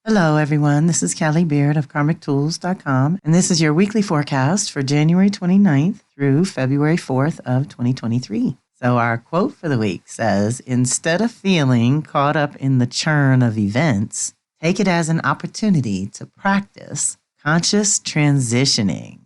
Hello, everyone. This is Callie Beard of KarmicTools.com, and this is your weekly forecast for January 29th through February 4th of 2023. So our quote for the week says, instead of feeling caught up in the churn of events, take it as an opportunity to practice conscious transitioning.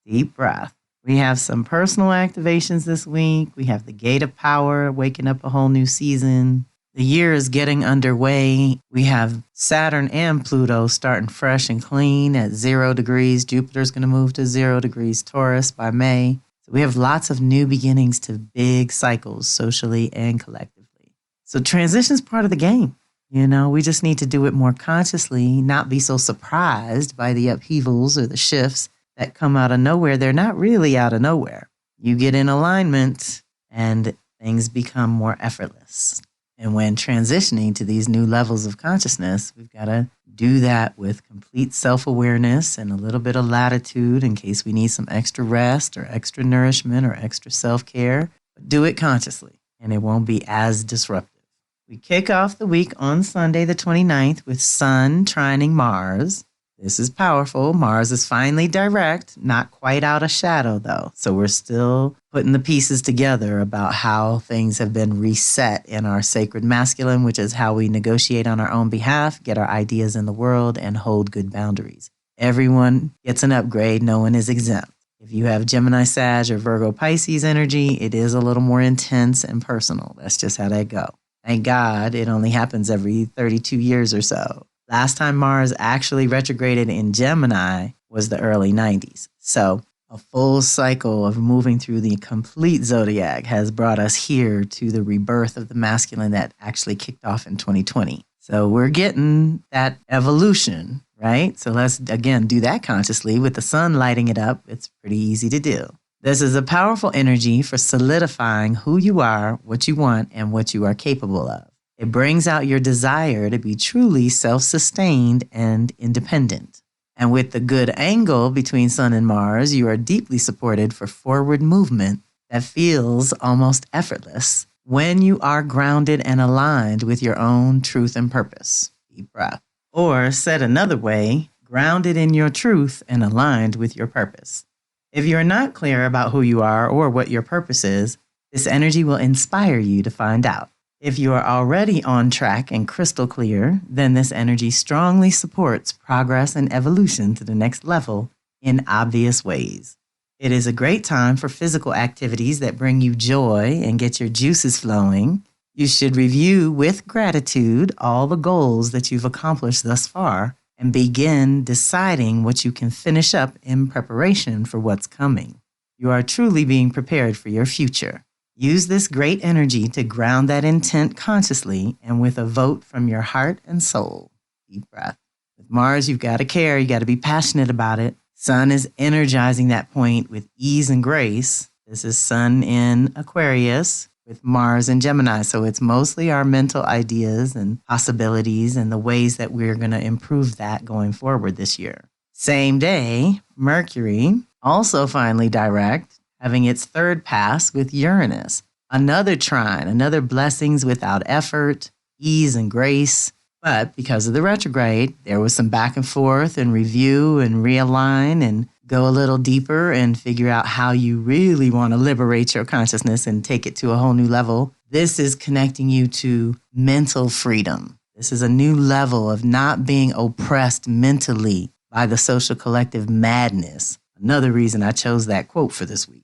Deep breath. We have some personal activations this week. We have the Gate of Power, waking up a whole new season. The year is getting underway. We have Saturn and Pluto starting fresh and clean at 0 degrees. Jupiter's going to move to 0 degrees Taurus by May. So we have lots of new beginnings to big cycles socially and collectively. So transition's part of the game. We just need to do it more consciously, not be so surprised by the upheavals or the shifts that come out of nowhere. They're not really out of nowhere. You get in alignment and things become more effortless. And when transitioning to these new levels of consciousness, we've got to do that with complete self-awareness and a little bit of latitude in case we need some extra rest or extra nourishment or extra self-care. But do it consciously, and it won't be as disruptive. We kick off the week on Sunday, the 29th, with Sun trining Mars. This is powerful. Mars is finally direct, not quite out of shadow, though. So we're still putting the pieces together about how things have been reset in our sacred masculine, which is how we negotiate on our own behalf, get our ideas in the world, and hold good boundaries. Everyone gets an upgrade. No one is exempt. If you have Gemini, Sag, or Virgo, Pisces energy, it is a little more intense and personal. That's just how that go. Thank God it only happens every 32 years or so. Last time Mars actually retrograded in Gemini was the early 90s. So a full cycle of moving through the complete zodiac has brought us here to the rebirth of the masculine that actually kicked off in 2020. So we're getting that evolution, right? So let's, again, do that consciously. With the sun lighting it up, it's pretty easy to do. This is a powerful energy for solidifying who you are, what you want, and what you are capable of. It brings out your desire to be truly self-sustained and independent. And with the good angle between Sun and Mars, you are deeply supported for forward movement that feels almost effortless when you are grounded and aligned with your own truth and purpose. Deep breath. Or said another way, grounded in your truth and aligned with your purpose. If you're not clear about who you are or what your purpose is, this energy will inspire you to find out. If you are already on track and crystal clear, then this energy strongly supports progress and evolution to the next level in obvious ways. It is a great time for physical activities that bring you joy and get your juices flowing. You should review with gratitude all the goals that you've accomplished thus far and begin deciding what you can finish up in preparation for what's coming. You are truly being prepared for your future. Use this great energy to ground that intent consciously and with a vote from your heart and soul. Deep breath. With Mars, you've got to care. You got to be passionate about it. Sun is energizing that point with ease and grace. This is Sun in Aquarius with Mars in Gemini. So it's mostly our mental ideas and possibilities and the ways that we're going to improve that going forward this year. Same day, Mercury, also finally direct, having its third pass with Uranus. Another trine, another blessings without effort, ease and grace. But because of the retrograde, there was some back and forth and review and realign and go a little deeper and figure out how you really want to liberate your consciousness and take it to a whole new level. This is connecting you to mental freedom. This is a new level of not being oppressed mentally by the social collective madness. Another reason I chose that quote for this week.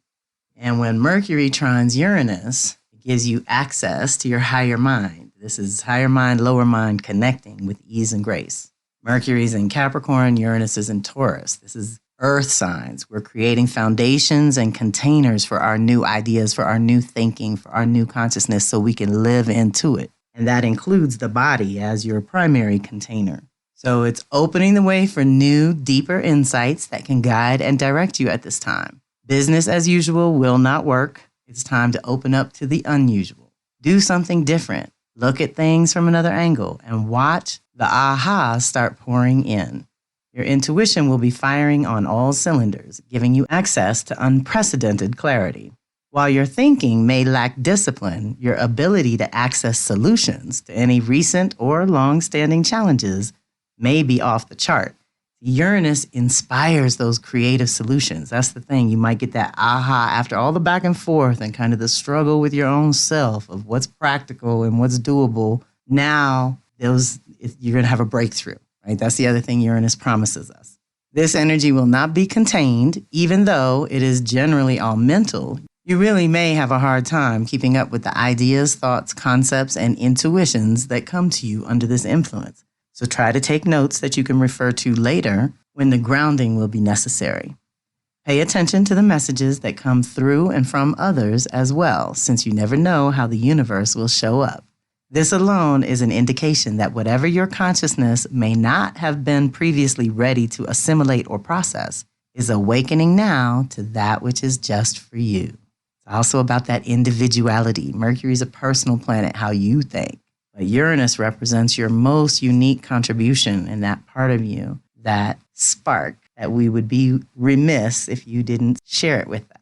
And when Mercury trines Uranus, it gives you access to your higher mind. This is higher mind, lower mind connecting with ease and grace. Mercury's in Capricorn, Uranus is in Taurus. This is earth signs. We're creating foundations and containers for our new ideas, for our new thinking, for our new consciousness so we can live into it. And that includes the body as your primary container. So it's opening the way for new, deeper insights that can guide and direct you at this time. Business as usual will not work. It's time to open up to the unusual. Do something different. Look at things from another angle and watch the ahas start pouring in. Your intuition will be firing on all cylinders, giving you access to unprecedented clarity. While your thinking may lack discipline, your ability to access solutions to any recent or long-standing challenges may be off the chart. Uranus inspires those creative solutions. That's the thing. You might get that aha after all the back and forth and kind of the struggle with your own self of what's practical and what's doable. Now, you're going to have a breakthrough, right? That's the other thing Uranus promises us. This energy will not be contained, even though it is generally all mental. You really may have a hard time keeping up with the ideas, thoughts, concepts, and intuitions that come to you under this influence. So try to take notes that you can refer to later when the grounding will be necessary. Pay attention to the messages that come through and from others as well, since you never know how the universe will show up. This alone is an indication that whatever your consciousness may not have been previously ready to assimilate or process is awakening now to that which is just for you. It's also about that individuality. Mercury is a personal planet, how you think. But Uranus represents your most unique contribution in that part of you, that spark that we would be remiss if you didn't share it with us.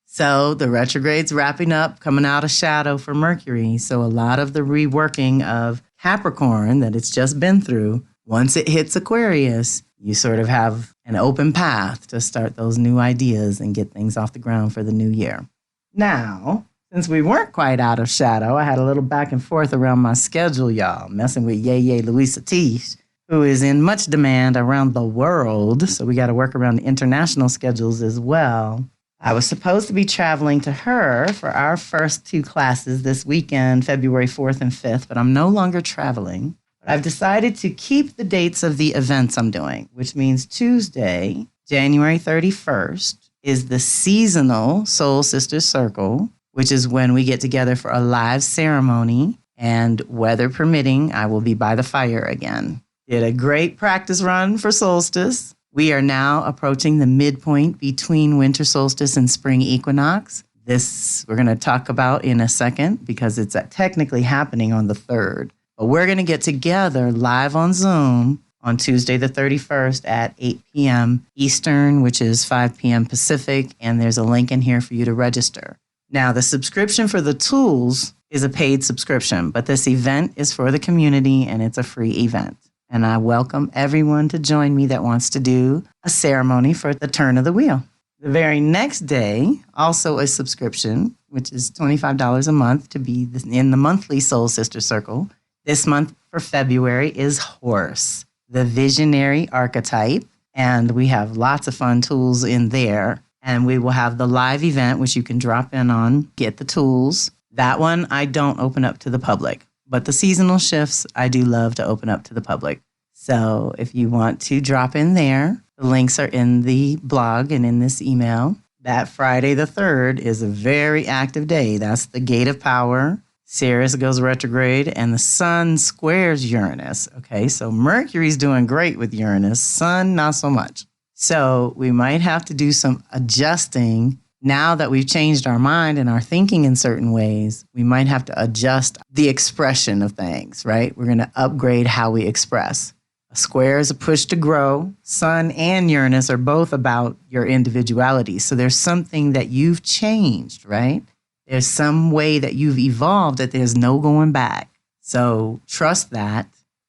So the retrograde's wrapping up, coming out of shadow for Mercury. So a lot of the reworking of Capricorn that it's just been through, once it hits Aquarius, you sort of have an open path to start those new ideas and get things off the ground for the new year. Now, since we weren't quite out of shadow, I had a little back and forth around my schedule, y'all, messing with Yeye Luisa Tish, who is in much demand around the world. So we got to work around the international schedules as well. I was supposed to be traveling to her for our first 2 classes this weekend, February 4th and 5th, but I'm no longer traveling. But I've decided to keep the dates of the events I'm doing, which means Tuesday, January 31st, is the seasonal Soul Sisters Circle, which is when we get together for a live ceremony, and weather permitting, I will be by the fire again. Did a great practice run for solstice. We are now approaching the midpoint between winter solstice and spring equinox. This we're going to talk about in a second because it's technically happening on the 3rd. But we're going to get together live on Zoom on Tuesday the 31st at 8 p.m. Eastern, which is 5 p.m. Pacific, and there's a link in here for you to register. Now, the subscription for the tools is a paid subscription, but this event is for the community and it's a free event. And I welcome everyone to join me that wants to do a ceremony for the turn of the wheel. The very next day, also a subscription, which is $25 a month to be in the monthly Soul Sister Circle. This month for February is Horse, the visionary archetype. And we have lots of fun tools in there. And we will have the live event, which you can drop in on, get the tools. That one I don't open up to the public. But the seasonal shifts, I do love to open up to the public. So if you want to drop in there, the links are in the blog and in this email. That Friday the 3rd is a very active day. That's the gate of power. Ceres goes retrograde and the sun squares Uranus. Okay, so Mercury's doing great with Uranus. Sun, not so much. So we might have to do some adjusting. Now that we've changed our mind and our thinking in certain ways, we might have to adjust the expression of things, right? We're going to upgrade how we express. A square is a push to grow. Sun and Uranus are both about your individuality. So there's something that you've changed, right? There's some way that you've evolved that there's no going back. So trust that.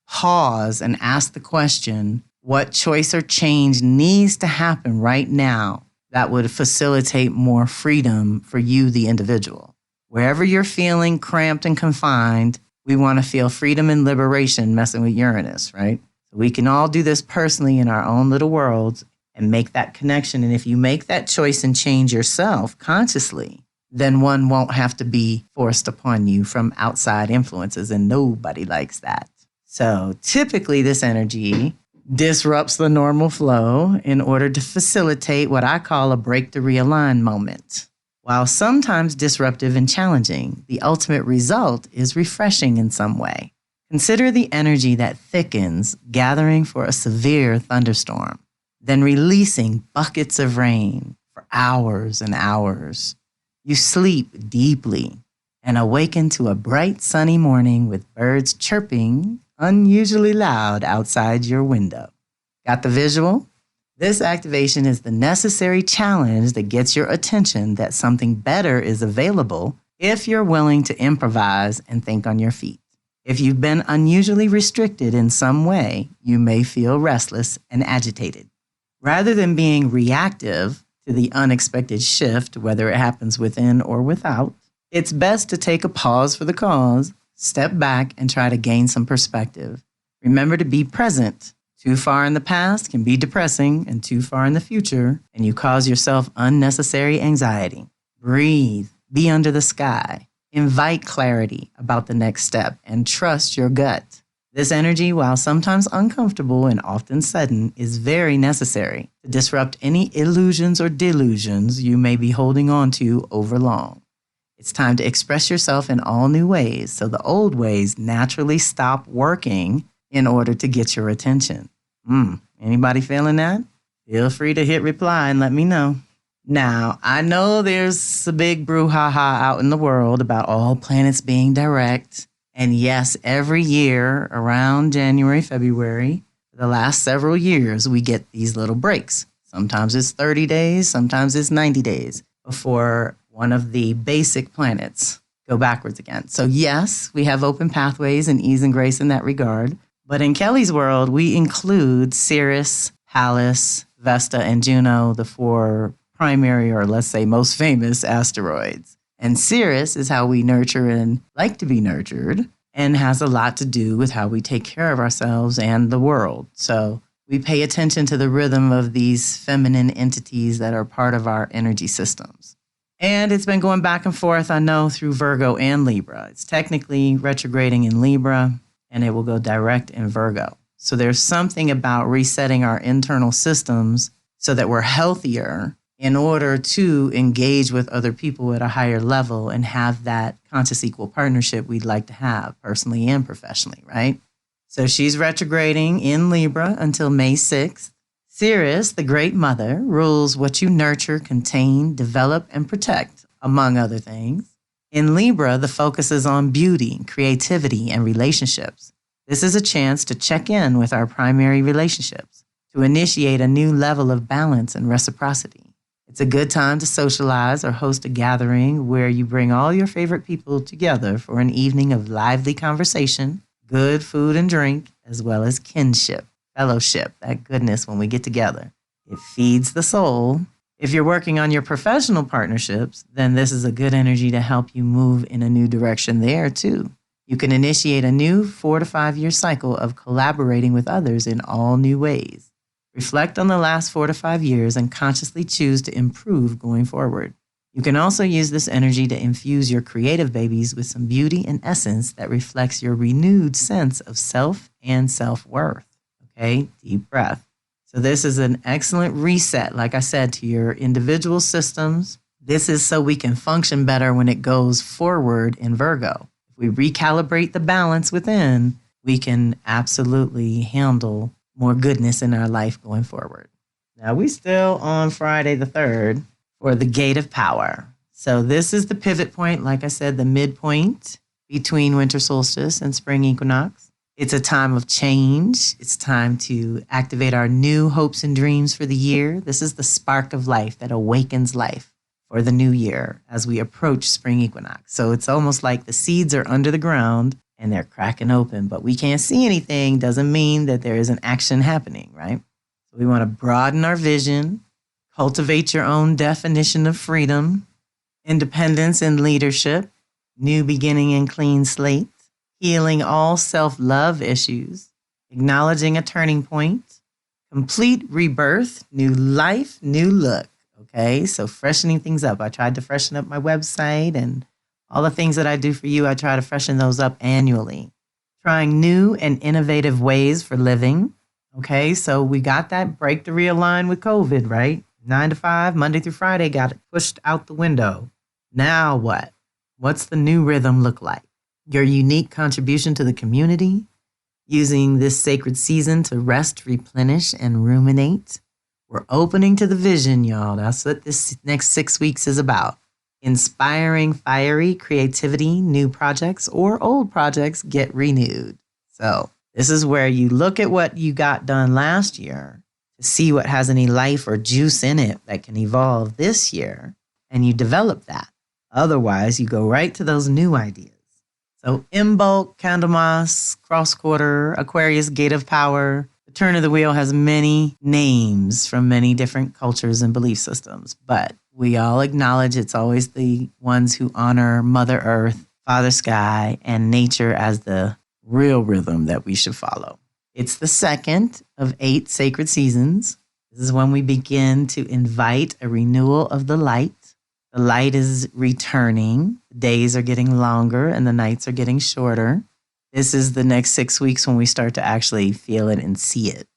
Pause and ask the question, what choice or change needs to happen right now that would facilitate more freedom for you, the individual? Wherever you're feeling cramped and confined, we want to feel freedom and liberation messing with Uranus, right? So we can all do this personally in our own little worlds and make that connection. And if you make that choice and change yourself consciously, then one won't have to be forced upon you from outside influences, and nobody likes that. So typically this energy disrupts the normal flow in order to facilitate what I call a break to realign moment. While sometimes disruptive and challenging, the ultimate result is refreshing in some way. Consider the energy that thickens, gathering for a severe thunderstorm, then releasing buckets of rain for hours and hours. You sleep deeply and awaken to a bright sunny morning with birds chirping unusually loud outside your window. Got the visual? This activation is the necessary challenge that gets your attention that something better is available if you're willing to improvise and think on your feet. If you've been unusually restricted in some way, you may feel restless and agitated. Rather than being reactive to the unexpected shift, whether it happens within or without, it's best to take a pause for the cause, step back, and try to gain some perspective. Remember to be present. Too far in the past can be depressing, and too far in the future, and you cause yourself unnecessary anxiety. Breathe. Be under the sky. Invite clarity about the next step and trust your gut. This energy, while sometimes uncomfortable and often sudden, is very necessary to disrupt any illusions or delusions you may be holding on to over long. It's time to express yourself in all new ways so the old ways naturally stop working in order to get your attention. Anybody feeling that? Feel free to hit reply and let me know. Now, I know there's a big brouhaha out in the world about all planets being direct. And yes, every year around January, February, for the last several years, we get these little breaks. Sometimes it's 30 days, sometimes it's 90 days before one of the basic planets go backwards again. So yes, we have open pathways and ease and grace in that regard. But in Kelly's world, we include Sirius, Pallas, Vesta, and Juno, the four primary, or let's say most famous asteroids. And Sirius is how we nurture and like to be nurtured, and has a lot to do with how we take care of ourselves and the world. So we pay attention to the rhythm of these feminine entities that are part of our energy systems. And it's been going back and forth, I know, through Virgo and Libra. It's technically retrograding in Libra, and it will go direct in Virgo. So there's something about resetting our internal systems so that we're healthier in order to engage with other people at a higher level and have that conscious equal partnership we'd like to have personally and professionally, right? So she's retrograding in Libra until May 6th. Sirius, the Great Mother, rules what you nurture, contain, develop, and protect, among other things. In Libra, the focus is on beauty, creativity, and relationships. This is a chance to check in with our primary relationships, to initiate a new level of balance and reciprocity. It's a good time to socialize or host a gathering where you bring all your favorite people together for an evening of lively conversation, good food and drink, as well as kinship, fellowship, that goodness when we get together. It feeds the soul. If you're working on your professional partnerships, then this is a good energy to help you move in a new direction there too. You can initiate a new 4 to 5 year cycle of collaborating with others in all new ways. Reflect on the last 4 to 5 years and consciously choose to improve going forward. You can also use this energy to infuse your creative babies with some beauty and essence that reflects your renewed sense of self and self-worth. Okay, deep breath. So this is an excellent reset, like I said, to your individual systems. This is so we can function better when it goes forward in Virgo. If we recalibrate the balance within, we can absolutely handle more goodness in our life going forward. Now, we still on Friday the 3rd for the Gate of Power. So this is the pivot point, like I said, the midpoint between winter solstice and spring equinox. It's a time of change. It's time to activate our new hopes and dreams for the year. This is the spark of life that awakens life for the new year as we approach spring equinox. So it's almost like the seeds are under the ground and they're cracking open, but we can't see anything. Doesn't mean that there isn't action happening, right? So we want to broaden our vision, cultivate your own definition of freedom, independence and leadership, new beginning and clean slate, healing all self-love issues, acknowledging a turning point, complete rebirth, new life, new look. Okay, so freshening things up. I tried to freshen up my website and all the things that I do for you, I try to freshen those up annually. Trying new and innovative ways for living. Okay, so we got that break to realign with COVID, right? 9 to 5, Monday through Friday, got it pushed out the window. Now what? What's the new rhythm look like? Your unique contribution to the community, using this sacred season to rest, replenish, and ruminate. We're opening to the vision, y'all. That's what this next 6 weeks is about. Inspiring fiery creativity, new projects or old projects get renewed. So this is where you look at what you got done last year to see what has any life or juice in it that can evolve this year, and you develop that. Otherwise, you go right to those new ideas. So Imbolc, Candlemas, Cross Quarter, Aquarius, Gate of Power. The turn of the wheel has many names from many different cultures and belief systems, but we all acknowledge it's always the ones who honor Mother Earth, Father Sky, and nature as the real rhythm that we should follow. It's the second of 8 sacred seasons. This is when we begin to invite a renewal of the light. The light is returning. The days are getting longer and the nights are getting shorter. This is the next 6 weeks when we start to actually feel it and see it.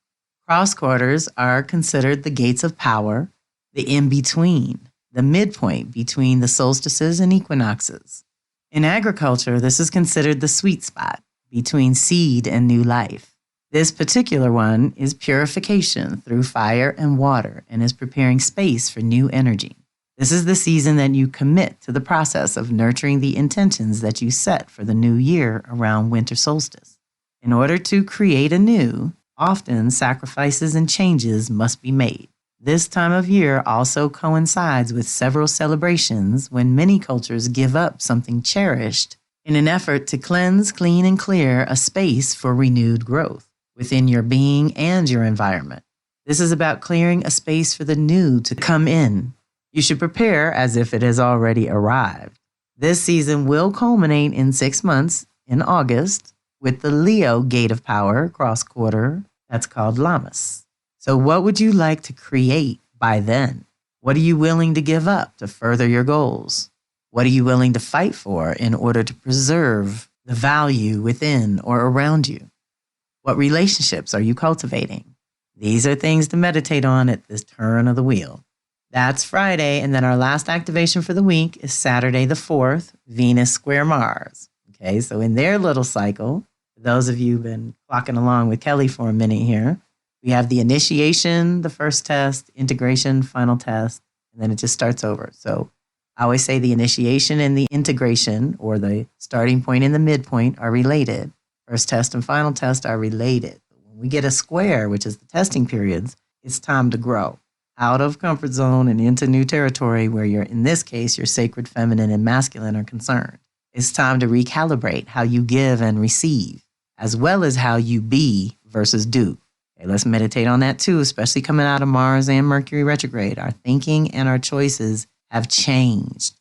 Cross quarters are considered the gates of power, the in-between, the midpoint between the solstices and equinoxes. In agriculture, this is considered the sweet spot between seed and new life. This particular one is purification through fire and water and is preparing space for new energy. This is the season that you commit to the process of nurturing the intentions that you set for the new year around winter solstice. In order to create anew, often sacrifices and changes must be made. This time of year also coincides with several celebrations when many cultures give up something cherished in an effort to cleanse, clean, and clear a space for renewed growth within your being and your environment. This is about clearing a space for the new to come in. You should prepare as if it has already arrived. This season will culminate in 6 months in August with the Leo Gate of Power cross quarter that's called Lammas. So what would you like to create by then? What are you willing to give up to further your goals? What are you willing to fight for in order to preserve the value within or around you? What relationships are you cultivating? These are things to meditate on at this turn of the wheel. That's Friday, and then our last activation for the week is Saturday the 4th, Venus square Mars. Okay, so in their little cycle, for those of you who've been clocking along with Kelly for a minute here, we have the initiation, the first test, integration, final test, and then it just starts over. So I always say the initiation and the integration, or the starting point and the midpoint, are related. First test and final test are related. When we get a square, which is the testing periods, it's time to grow out of comfort zone and into new territory where you're, in this case, your sacred feminine and masculine are concerned. It's time to recalibrate how you give and receive, as well as how you be versus do. Okay, let's meditate on that too, especially coming out of Mars and Mercury retrograde. Our thinking and our choices have changed.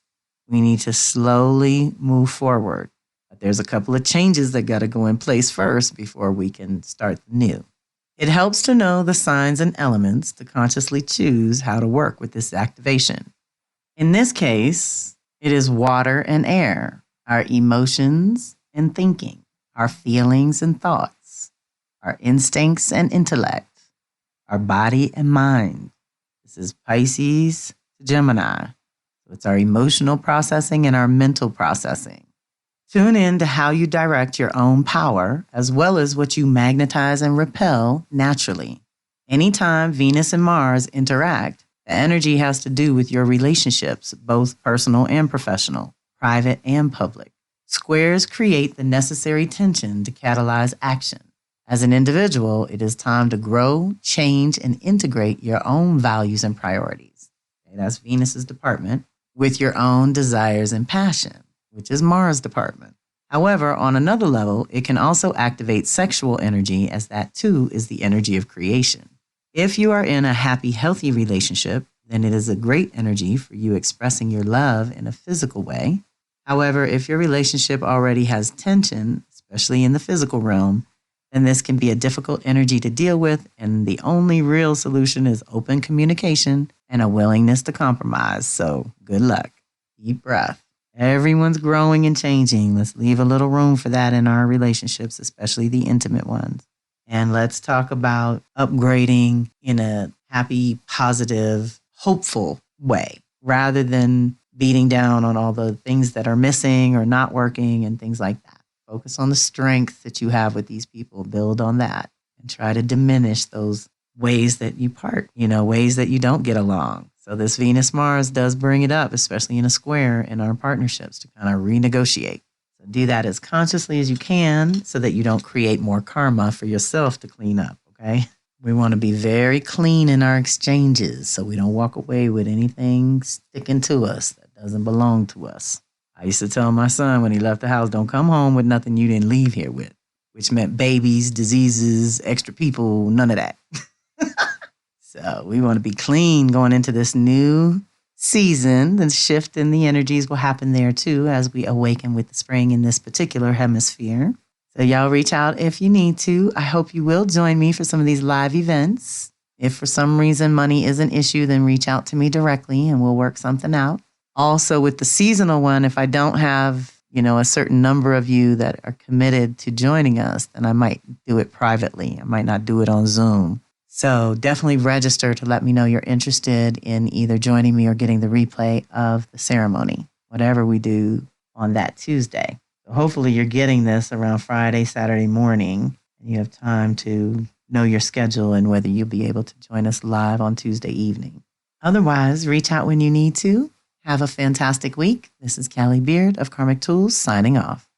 We need to slowly move forward. But there's a couple of changes that got to go in place first before we can start new. It helps to know the signs and elements to consciously choose how to work with this activation. In this case, it is water and air, our emotions and thinking, our feelings and thoughts, our instincts and intellect, our body and mind. This is Pisces to Gemini. So it's our emotional processing and our mental processing. Tune in to how you direct your own power, as well as what you magnetize and repel naturally. Anytime Venus and Mars interact, the energy has to do with your relationships, both personal and professional, private and public. Squares create the necessary tension to catalyze action. As an individual, it is time to grow, change, and integrate your own values and priorities. Okay, that's Venus's department, with your own desires and passion, which is Mars' department. However, on another level, it can also activate sexual energy, as that too is the energy of creation. If you are in a happy, healthy relationship, then it is a great energy for you expressing your love in a physical way. However, if your relationship already has tension, especially in the physical realm, then this can be a difficult energy to deal with, and the only real solution is open communication and a willingness to compromise. So good luck. Deep breath. Everyone's growing and changing. Let's leave a little room for that in our relationships, especially the intimate ones. And let's talk about upgrading in a happy, positive, hopeful way, rather than beating down on all the things that are missing or not working and things like that. Focus on the strength that you have with these people. Build on that and try to diminish those ways that you part, ways that you don't get along. So this Venus-Mars does bring it up, especially in a square in our partnerships, to kind of renegotiate. So do that as consciously as you can so that you don't create more karma for yourself to clean up, okay? We want to be very clean in our exchanges so we don't walk away with anything sticking to us that doesn't belong to us. I used to tell my son when he left the house, don't come home with nothing you didn't leave here with, which meant babies, diseases, extra people, none of that. So we want to be clean going into this new season. The shift in the energies will happen there too as we awaken with the spring in this particular hemisphere. So y'all reach out if you need to. I hope you will join me for some of these live events. If for some reason money is an issue, then reach out to me directly and we'll work something out. Also with the seasonal one, if I don't have, a certain number of you that are committed to joining us, then I might do it privately. I might not do it on Zoom. So definitely register to let me know you're interested in either joining me or getting the replay of the ceremony, whatever we do on that Tuesday. So hopefully you're getting this around Friday, Saturday morning, and you have time to know your schedule and whether you'll be able to join us live on Tuesday evening. Otherwise, reach out when you need to. Have a fantastic week. This is Callie Beard of Karmic Tools signing off.